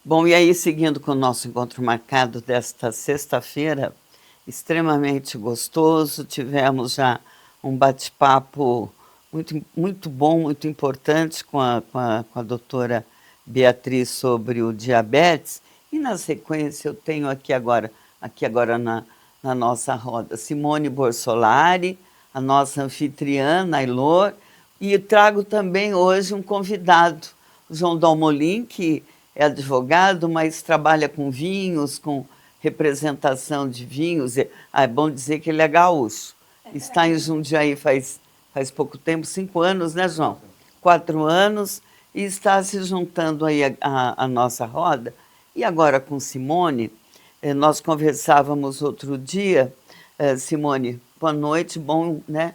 Bom, e aí, seguindo com o nosso encontro marcado desta sexta-feira, extremamente gostoso, tivemos já um bate-papo muito bom, muito importante com a doutora Beatriz sobre o diabetes, e na sequência eu tenho aqui agora na nossa roda, Simone Borsolari, a nossa anfitriã, Nailor, e trago também hoje um convidado, o João Dalmolin, que é advogado, mas trabalha com vinhos, com representação de vinhos. É bom dizer que ele é gaúcho. Está em Jundiaí faz pouco tempo, 5 anos, né, João? 4 anos, e está se juntando aí à nossa roda. E agora com Simone, nós conversávamos outro dia. Simone, boa noite, bom, né,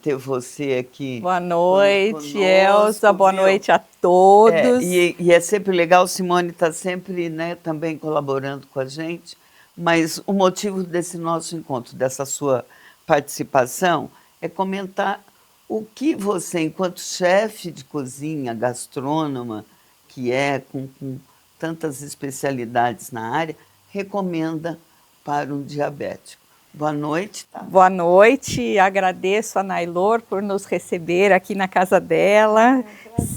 ter você aqui Boa noite, Elza. conosco, Boa viu? noite a todos. E é sempre legal, Simone está sempre, né, também colaborando com a gente, mas o motivo desse nosso encontro, dessa sua participação, é comentar o que você, enquanto chefe de cozinha, gastrônoma, que é, com tantas especialidades na área, recomenda para um diabético. Boa noite. Tá? Boa noite, agradeço a Nailor por nos receber aqui na casa dela,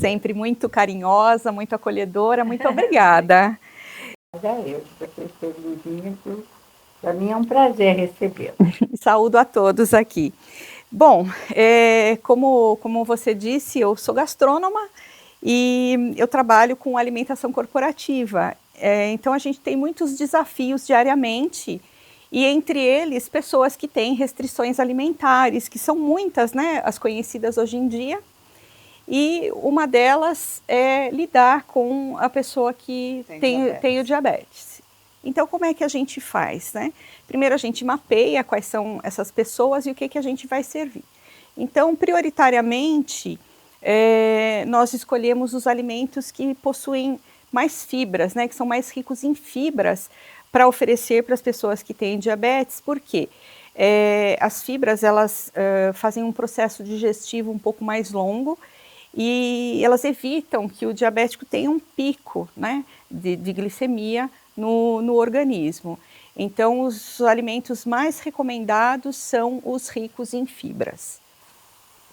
sempre muito carinhosa, muito acolhedora, muito obrigada. Eu, professor Luzinha, para mim é um prazer recebê-lo. Saúdo a todos aqui. Bom, como você disse, eu sou gastrônoma e eu trabalho com alimentação corporativa. Então a gente tem muitos desafios diariamente, e entre eles pessoas que têm restrições alimentares, que são muitas, né, as conhecidas hoje em dia, e uma delas é lidar com a pessoa que tem o diabetes. Então como é que a gente faz, né? Primeiro a gente mapeia quais são essas pessoas e o que a gente vai servir. Então, prioritariamente, nós escolhemos os alimentos que possuem mais fibras, né, que são mais ricos em fibras, para oferecer para as pessoas que têm diabetes. Por quê? As fibras, elas fazem um processo digestivo um pouco mais longo e elas evitam que o diabético tenha um pico, né, de glicemia no organismo. Então, os alimentos mais recomendados são os ricos em fibras.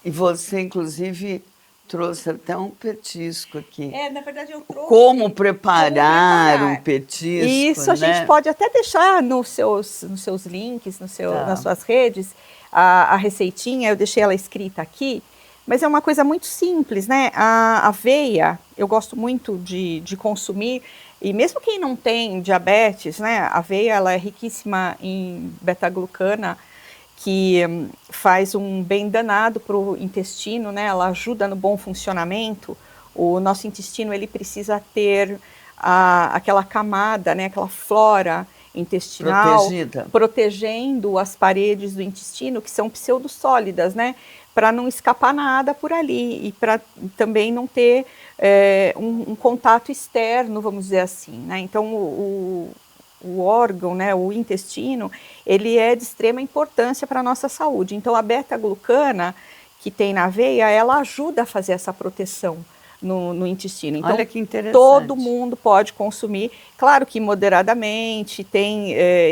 E você, inclusive, trouxe até um petisco aqui. Na verdade eu trouxe... Como preparar um petisco, Isso, a gente pode até deixar nos seus links, nas suas redes, a receitinha, eu deixei ela escrita aqui, mas é uma coisa muito simples, né? A aveia, eu gosto muito de consumir, e mesmo quem não tem diabetes, né? A aveia, ela é riquíssima em beta-glucana, que faz um bem danado para o intestino, né? Ela ajuda no bom funcionamento. O nosso intestino, ele precisa ter aquela camada, né? Aquela flora intestinal protegendo as paredes do intestino, que são pseudosólidas, né? Para não escapar nada por ali e para também não ter um contato externo, vamos dizer assim, né? Então, o órgão, né, o intestino, ele é de extrema importância para a nossa saúde. Então, a beta-glucana que tem na aveia, ela ajuda a fazer essa proteção no intestino. Então, olha que interessante. Todo mundo pode consumir, claro que moderadamente,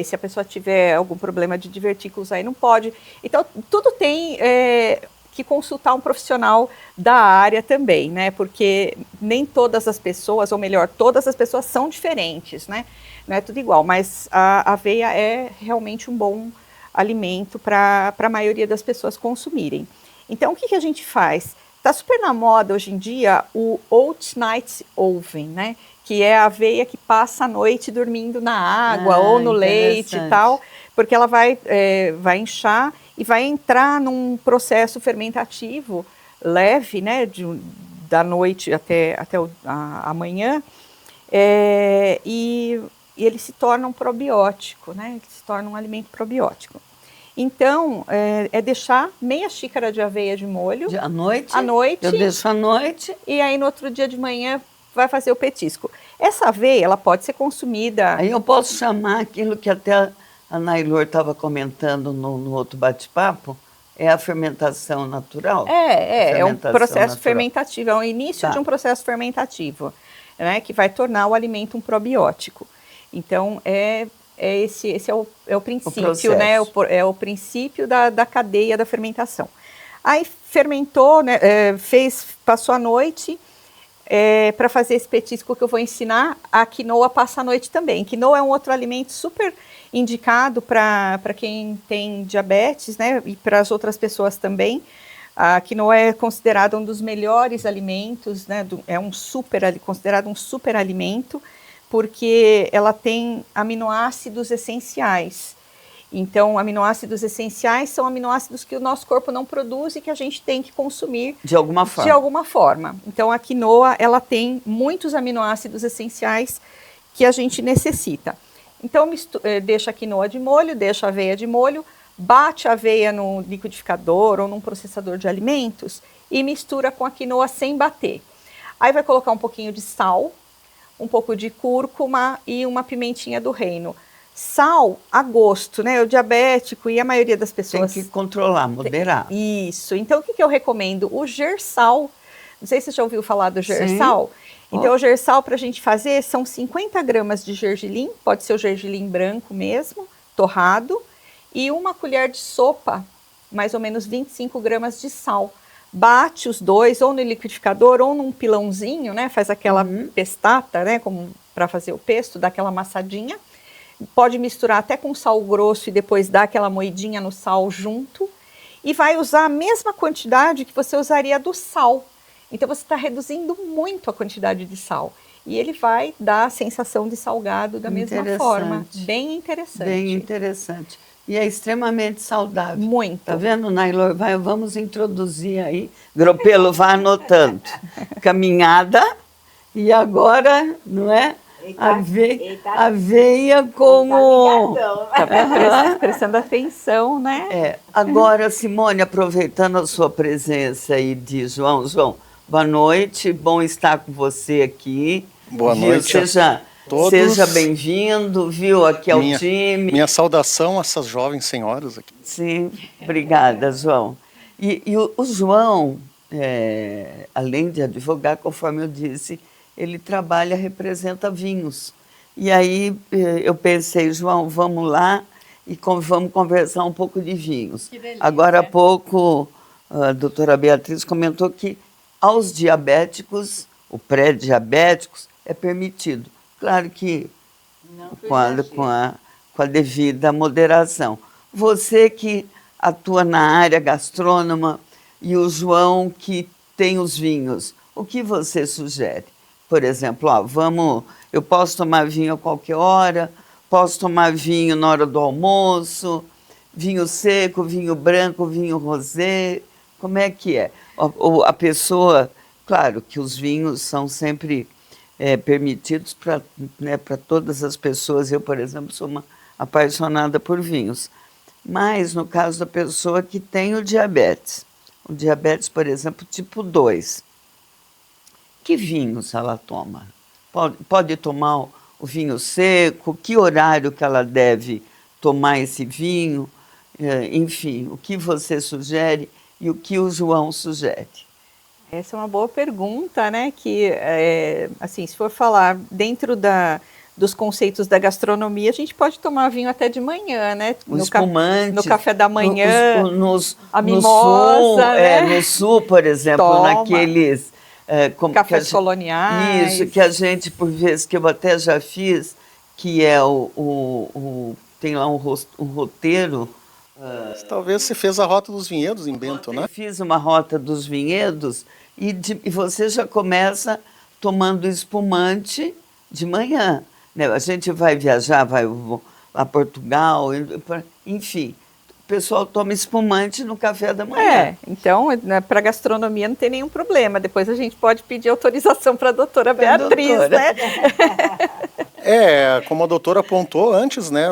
se a pessoa tiver algum problema de divertículos, aí não pode. Então, tudo tem que consultar um profissional da área também, né? Porque nem todas as pessoas, ou melhor, todas as pessoas são diferentes, né? Não é tudo igual, mas a aveia é realmente um bom alimento para a maioria das pessoas consumirem. Então, o que a gente faz? Está super na moda hoje em dia o Oat Night Oven, né? Que é a aveia que passa a noite dormindo na água ou no leite e tal, porque ela vai inchar e vai entrar num processo fermentativo leve, né? Da noite até amanhã, e ele se torna um probiótico, né? Se torna um alimento probiótico. Então, deixar meia xícara de aveia de molho. À noite? À noite. Eu deixo à noite. E aí, no outro dia de manhã, vai fazer o petisco. Essa aveia, ela pode ser consumida... Aí eu posso chamar aquilo que até a Nailor estava comentando no outro bate-papo, é a fermentação natural? É um processo fermentativo, é o início de um processo fermentativo. né, que vai tornar o alimento um probiótico. Então, esse é o princípio, né, é o princípio da cadeia da fermentação. Aí fermentou, né, passou a noite, para fazer esse petisco que eu vou ensinar, a quinoa passa a noite também. Quinoa é um outro alimento super indicado para quem tem diabetes, né, e para as outras pessoas também. A quinoa é considerada um dos melhores alimentos, né, considerado um super alimento, porque ela tem aminoácidos essenciais. Então, aminoácidos essenciais são aminoácidos que o nosso corpo não produz e que a gente tem que consumir de alguma forma. De alguma forma. Então, a quinoa, ela tem muitos aminoácidos essenciais que a gente necessita. Então, deixa a quinoa de molho, deixa a aveia de molho, bate a aveia no liquidificador ou num processador de alimentos e mistura com a quinoa sem bater. Aí vai colocar um pouquinho de sal, um pouco de cúrcuma e uma pimentinha do reino. Sal a gosto, né? O diabético e a maioria das pessoas... Tem que controlar, moderar. Isso. Então, o que eu recomendo? O gersal. Não sei se você já ouviu falar do gersal. Sim. Então, o gersal para a gente fazer são 50 gramas de gergelim, pode ser o gergelim branco mesmo, torrado, e uma colher de sopa, mais ou menos 25 gramas de sal. Bate os dois, ou no liquidificador, ou num pilãozinho, né? Faz aquela pestata, né? Como para fazer o pesto, dá aquela amassadinha. Pode misturar até com sal grosso e depois dar aquela moidinha no sal junto. E vai usar a mesma quantidade que você usaria do sal. Então, você está reduzindo muito a quantidade de sal. E ele vai dar a sensação de salgado da mesma forma. Bem interessante. Bem interessante. E é extremamente saudável. Muito. Tá vendo, Nailor? Vamos introduzir aí. Gropelo, vai anotando. Caminhada e agora, não é? Aveia como... Tá prestando atenção, né? Agora, Simone, aproveitando a sua presença aí de João. João, boa noite, bom estar com você aqui. Boa noite a todos. Seja bem-vindo, viu? Aqui é o time. Minha saudação a essas jovens senhoras aqui. Sim, obrigada, João. E o João, além de advogar, conforme eu disse, ele representa vinhos. E aí eu pensei, João, vamos lá e vamos conversar um pouco de vinhos. Agora há pouco a doutora Beatriz comentou que aos diabéticos, ou pré-diabéticos, é permitido. Claro que com a devida moderação. Você que atua na área gastrônoma e o João que tem os vinhos, o que você sugere? Por exemplo, eu posso tomar vinho a qualquer hora, posso tomar vinho na hora do almoço, vinho seco, vinho branco, vinho rosé, como é que é? A pessoa, claro que os vinhos são sempre permitidos para todas as pessoas. Eu, por exemplo, sou uma apaixonada por vinhos. Mas no caso da pessoa que tem o diabetes, por exemplo, tipo 2, que vinhos ela toma? Pode tomar o vinho seco? Que horário que ela deve tomar esse vinho? Enfim, o que você sugere e o que o João sugere? Essa é uma boa pergunta, né? Que, assim, se for falar dentro dos conceitos da gastronomia, a gente pode tomar vinho até de manhã, né? No café da manhã, a mimosa, no sul, por exemplo, naqueles... cafés coloniais. Isso, que a gente, por vezes, que eu até já fiz, que é tem lá um roteiro. Talvez você fez a Rota dos Vinhedos em Bento, né? Eu fiz uma Rota dos Vinhedos e você já começa tomando espumante de manhã. Né? A gente vai viajar, vai a Portugal, enfim. O pessoal toma espumante no café da manhã. Então, para gastronomia não tem nenhum problema. Depois a gente pode pedir autorização para a doutora Beatriz, né? Como a doutora apontou antes, né?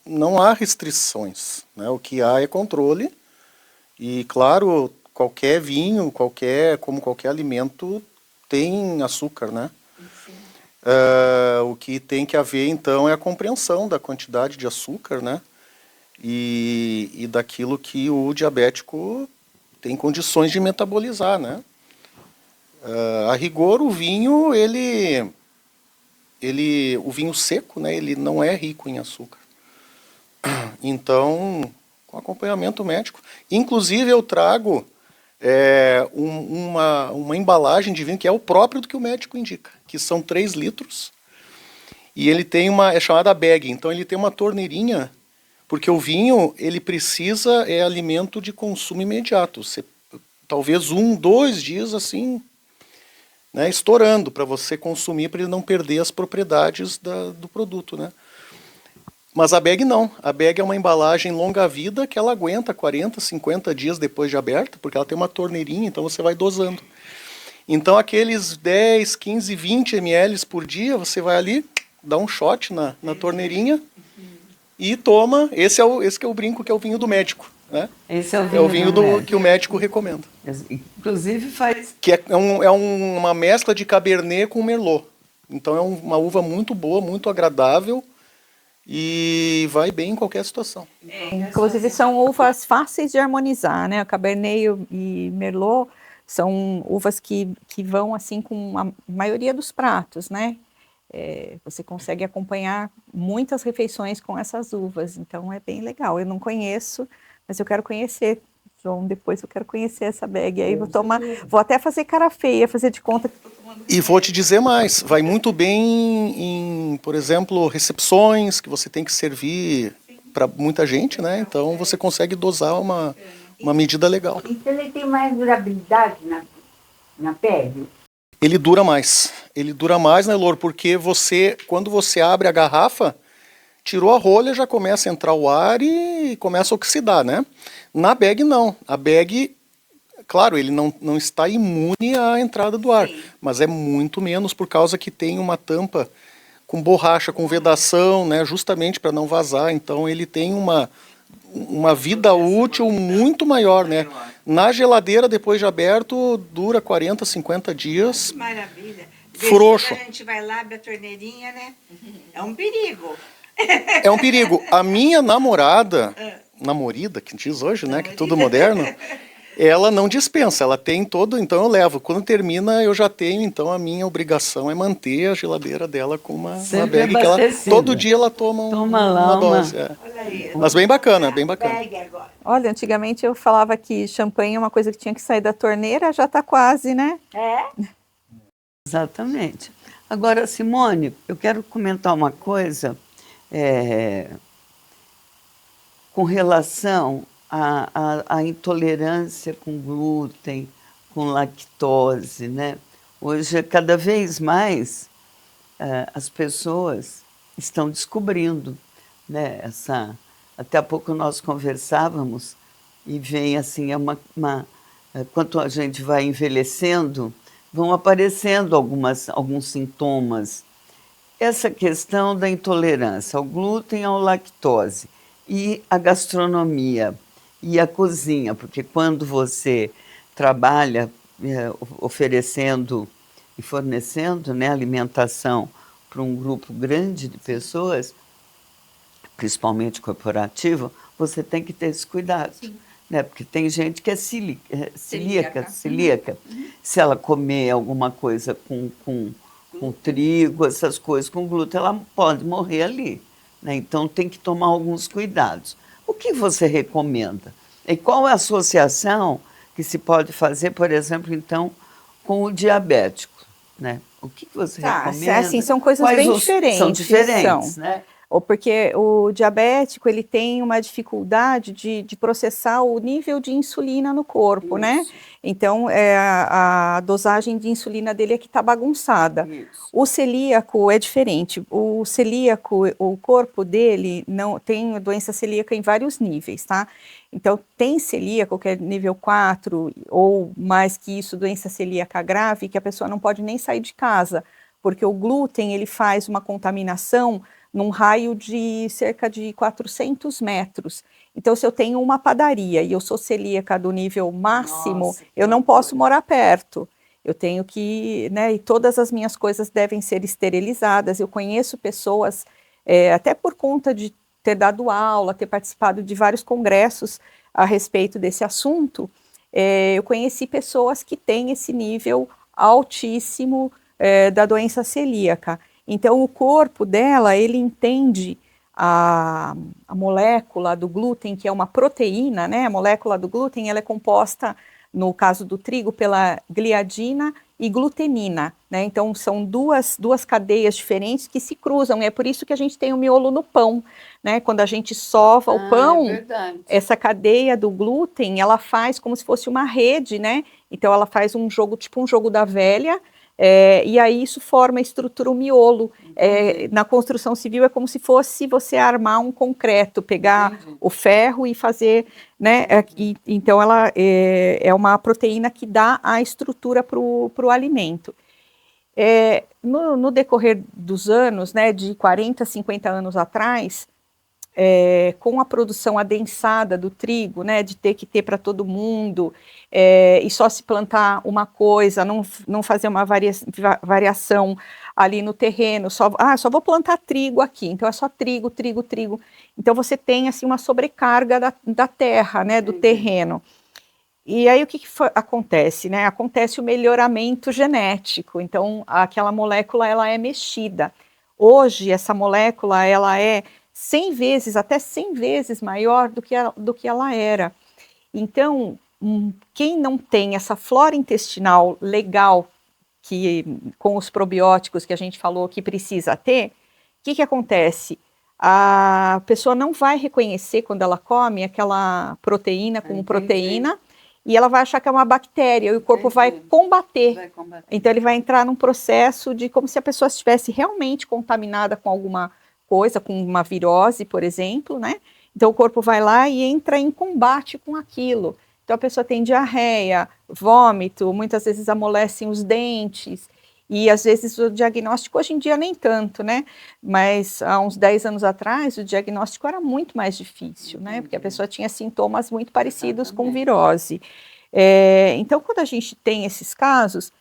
Não há restrições, né? O que há é controle. E, claro, qualquer vinho, como qualquer alimento, tem açúcar, né? O que tem que haver, então, é a compreensão da quantidade de açúcar, né? E daquilo que o diabético tem condições de metabolizar, né? A rigor, o vinho, o vinho seco, né, ele não é rico em açúcar. Então, com acompanhamento médico. Inclusive, eu trago uma embalagem de vinho que é o próprio do que o médico indica, que são 3 litros. E ele tem é chamada bag, então ele tem uma torneirinha, porque o vinho, ele precisa, alimento de consumo imediato. Talvez 1, 2 dias, assim, né, estourando, para você consumir, para ele não perder as propriedades do produto, né? Mas a bag não. A bag é uma embalagem longa-vida que ela aguenta 40, 50 dias depois de aberta, porque ela tem uma torneirinha, então você vai dosando. Então aqueles 10, 15, 20 ml por dia, você vai ali, dá um shot na torneirinha e toma. Esse que é o brinco, que é o vinho do médico, né? Esse é o vinho, É o vinho que o médico recomenda. Inclusive faz... Que é uma mescla de Cabernet com Merlot. Então é uma uva muito boa, muito agradável e vai bem em qualquer situação. Inclusive são uvas fáceis de harmonizar, né? O Cabernet e Merlot são uvas que vão assim com a maioria dos pratos, né? Você consegue acompanhar muitas refeições com essas uvas, então é bem legal. Eu não conheço, mas eu quero conhecer. João, depois eu quero conhecer essa bag aí, vou até fazer cara feia, fazer de conta que estou tomando. E vou te dizer mais, vai muito bem em, por exemplo, recepções que você tem que servir para muita gente, né? Então você consegue dosar uma medida legal. Então ele tem mais durabilidade na pele? Ele dura mais, né, Lor? Porque quando você abre a garrafa, tirou a rolha, já começa a entrar o ar e começa a oxidar, né? Na bag não, a bag, claro, ele não está imune à entrada do ar, mas é muito menos por causa que tem uma tampa com borracha, com vedação, né, justamente para não vazar, então ele tem uma vida útil muito maior, né? Na geladeira, depois de aberto, dura 40, 50 dias. Que maravilha. Frouxo. A gente vai lá, abre a torneirinha, né? É um perigo. É um perigo. A minha namorada, namorida, que diz hoje, né, que é tudo moderno, ela não dispensa, ela tem todo, então eu levo. Quando termina, eu já tenho, então a minha obrigação é manter a geladeira dela com uma bag que ela, todo dia ela toma uma dose. Olha aí. Mas bem bacana, bem bacana. Pegue agora. Olha, antigamente eu falava que champanhe é uma coisa que tinha que sair da torneira, já está quase, né? Exatamente. Agora, Simone, eu quero comentar uma coisa com relação à intolerância com glúten, com lactose, né? Hoje, cada vez mais, as pessoas estão descobrindo, né? Até há pouco nós conversávamos e vem assim, quanto a gente vai envelhecendo, vão aparecendo alguns sintomas. Essa questão da intolerância ao glúten, à lactose e a gastronomia e a cozinha, porque quando você trabalha oferecendo e fornecendo, né, alimentação para um grupo grande de pessoas, principalmente corporativo, você tem que ter esse cuidado. Né? Porque tem gente que é celíaca. Se ela comer alguma coisa com trigo, essas coisas, com glúten, ela pode morrer ali. Né? Então, tem que tomar alguns cuidados. O que você recomenda? E qual é a associação que se pode fazer, por exemplo, então, com o diabético? Né? O que você recomenda? Assim, são coisas bem diferentes. São diferentes, né? Ou porque o diabético ele tem uma dificuldade de processar o nível de insulina no corpo, né? Então, a dosagem de insulina dele é que está bagunçada. O celíaco é diferente. O celíaco, o corpo dele não tem doença celíaca em vários níveis, tá? Então, tem celíaco, que é nível 4, ou mais que isso, doença celíaca grave, que a pessoa não pode nem sair de casa, porque o glúten ele faz uma contaminação num raio de cerca de 400 metros. Então, se eu tenho uma padaria e eu sou celíaca do nível máximo, eu não posso morar perto. Eu tenho que, né, e todas as minhas coisas devem ser esterilizadas. Eu conheço pessoas, até por conta de ter dado aula, ter participado de vários congressos a respeito desse assunto, eu conheci pessoas que têm esse nível altíssimo da doença celíaca. Então, o corpo dela, ele entende a molécula do glúten, que é uma proteína, né? A molécula do glúten, ela é composta, no caso do trigo, pela gliadina e glutenina, né? Então, são duas cadeias diferentes que se cruzam, e é por isso que a gente tem o miolo no pão, né? Quando a gente sova o pão, essa cadeia do glúten, ela faz como se fosse uma rede, né? Então, ela faz um jogo, tipo um jogo da velha, e aí isso forma a estrutura, o miolo. Na construção civil é como se fosse você armar um concreto, pegar o ferro e fazer, né? Então ela é uma proteína que dá a estrutura para o alimento. No decorrer dos anos, né, de 40, 50 anos atrás, com a produção adensada do trigo, né, de ter que ter para todo mundo, e só se plantar uma coisa, não fazer uma variação ali no terreno, só vou plantar trigo aqui, então é só trigo, trigo, trigo. Então você tem assim uma sobrecarga da terra, né, do terreno. E aí o que acontece, né? Acontece o melhoramento genético, então aquela molécula ela é mexida. Hoje essa molécula ela é 100 vezes, até 100 vezes maior do que ela era. Então, quem não tem essa flora intestinal legal, com os probióticos que a gente falou que precisa ter, o que acontece? A pessoa não vai reconhecer quando ela come aquela proteína como proteína, e ela vai achar que é uma bactéria, e o corpo vai combater. Então ele vai entrar num processo de como se a pessoa estivesse realmente contaminada com alguma coisa, com uma virose, por exemplo, né? Então o corpo vai lá e entra em combate com aquilo. Então a pessoa tem diarreia, vômito, muitas vezes amolecem os dentes, e às vezes o diagnóstico, hoje em dia nem tanto, né? Mas há uns 10 anos atrás o diagnóstico era muito mais difícil, né? Porque a pessoa tinha sintomas muito parecidos com virose. Então quando a gente tem esses casos,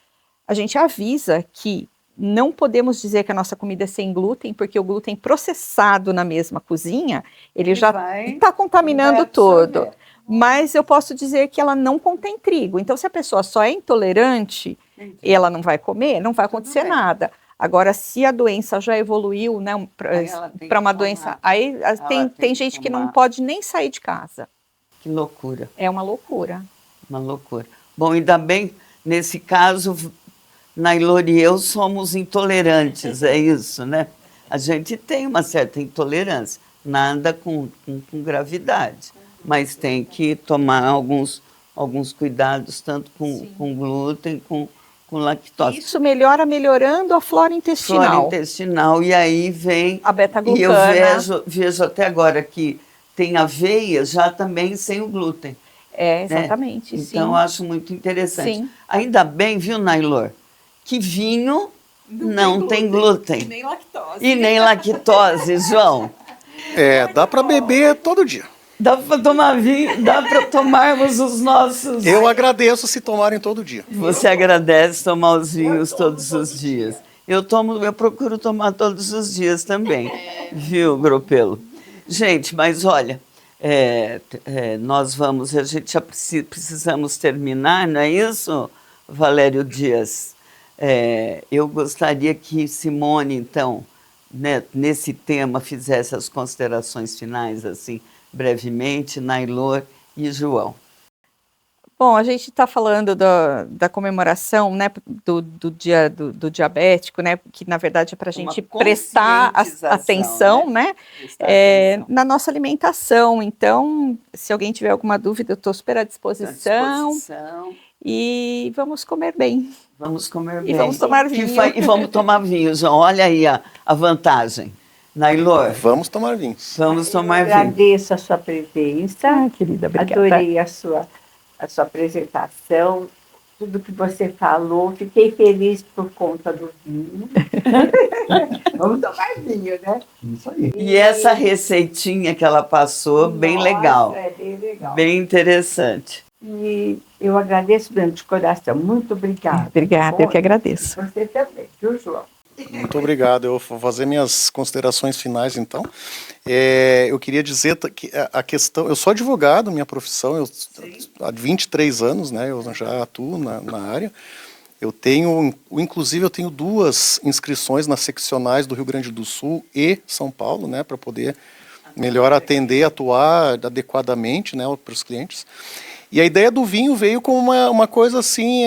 a gente avisa que não podemos dizer que a nossa comida é sem glúten, porque o glúten processado na mesma cozinha, ele já está contaminando tudo. Mas eu posso dizer que ela não contém trigo. Então, se a pessoa só é intolerante e ela não vai comer, não vai acontecer nada. Agora, se a doença já evoluiu, né, para uma doença, aí tem gente que não pode nem sair de casa. Que loucura. É uma loucura. Uma loucura. Bom, ainda bem, nesse caso, Nailor e eu somos intolerantes, é isso, né? A gente tem uma certa intolerância, nada com gravidade, mas tem que tomar alguns cuidados, tanto com glúten, com lactose. Isso melhorando a flora intestinal. Flora intestinal, e aí vem... a beta-glucana. E eu vejo até agora que tem aveia já também sem o glúten. Exatamente, né? sim. Então, eu acho muito interessante. Sim. Ainda bem, viu, Nailor, que vinho não tem glúten. E nem lactose. E nem lactose, João. Dá para beber todo dia. Dá para tomar vinho, dá para tomarmos os nossos... Eu agradeço se tomarem todo dia. Você agradece tomar os vinhos todos os dias. Eu procuro tomar todos os dias também, viu, Gropelo? Gente, mas olha, a gente já precisamos terminar, não é isso, Valério Dias? Eu gostaria que Simone, então, né, nesse tema, fizesse as considerações finais, assim, brevemente, Nailor e João. Bom, a gente está falando da comemoração, né, do dia do diabético, né, que na verdade é para a gente prestar atenção, né, na nossa alimentação. Então, se alguém tiver alguma dúvida, eu estou super à disposição. E vamos comer bem. Vamos comer bem. E vamos tomar vinho. E vamos tomar vinho, João. Olha aí a vantagem. Nailor. Vamos tomar vinhos. Vamos tomar vinho. Agradeço a sua presença. Querida, obrigada. Adorei a sua apresentação, tudo que você falou. Fiquei feliz por conta do vinho. Vamos tomar vinho, né? Isso aí. E essa receitinha que ela passou, bem legal. É bem legal. Bem interessante. E eu agradeço mesmo de coração. Muito obrigada. Obrigada, eu que agradeço. Você também, viu, João? Muito obrigado. Eu vou fazer minhas considerações finais, então. Eu queria dizer que a questão... Eu sou advogado, minha profissão, há 23 anos, né, eu já atuo na área. Inclusive eu tenho 2 inscrições nas seccionais do Rio Grande do Sul e São Paulo, né, para poder melhor atender, atuar adequadamente, né, para os clientes. E a ideia do vinho veio com uma coisa assim,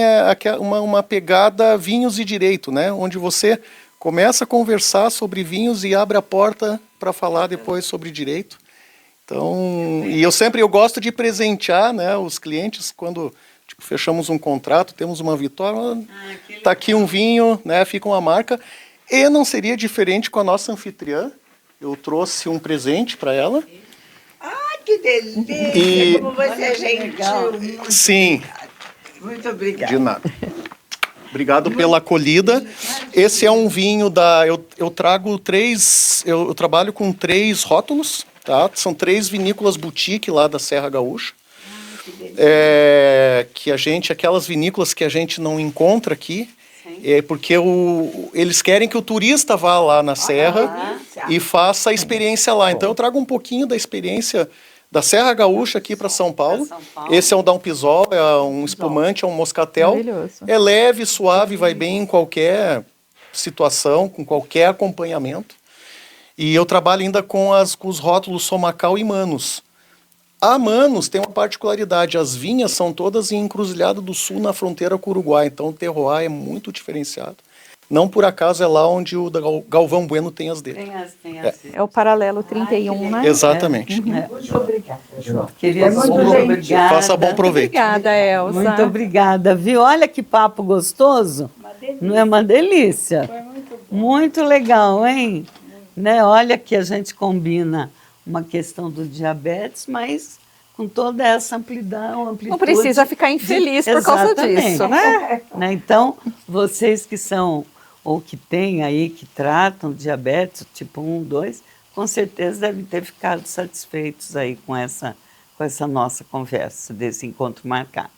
uma pegada vinhos e direito, né, onde você começa a conversar sobre vinhos e abre a porta para falar depois sobre direito. Então, e eu gosto de presentear, né, os clientes quando tipo, fechamos um contrato, temos uma vitória, tá aqui um vinho, né, fica uma marca. E não seria diferente com a nossa anfitriã. Eu trouxe um presente para ela. Ai, que delícia! Como você é gentil. Sim. Muito obrigada. De nada. Obrigado pela acolhida. Esse é um vinho eu trago 3. Eu trabalho com 3 rótulos, tá? São 3 vinícolas boutique lá da Serra Gaúcha. Aquelas vinícolas que a gente não encontra aqui, porque eles querem que o turista vá lá na Serra e faça a experiência lá. Então eu trago um pouquinho da experiência da Serra Gaúcha aqui para São Paulo. Esse é um Dampizol, é um espumante, é um moscatel. Maravilhoso. É leve, suave, vai bem em qualquer situação, com qualquer acompanhamento. E eu trabalho ainda com os rótulos Somacal e Manos. A Manos tem uma particularidade, as vinhas são todas em Encruzilhada do Sul, na fronteira com o Uruguai, então o terroir é muito diferenciado. Não por acaso é lá onde o Galvão Bueno tem as dele. É o paralelo 31, né? Exatamente. Muito obrigada, João. Queria muito muito gentil. obrigada. Faça bom proveito. Obrigada, Elza. Muito obrigada, viu? Olha que papo gostoso. Não é uma delícia? Foi muito bom. Muito legal, hein? Né? Olha que a gente combina uma questão do diabetes, mas com toda essa amplitude. Não precisa ficar infeliz por causa disso, né? Né? Então, vocês que são, ou que têm aí, que tratam diabetes tipo 1, 2, com certeza devem ter ficado satisfeitos aí com essa nossa conversa, desse encontro marcado.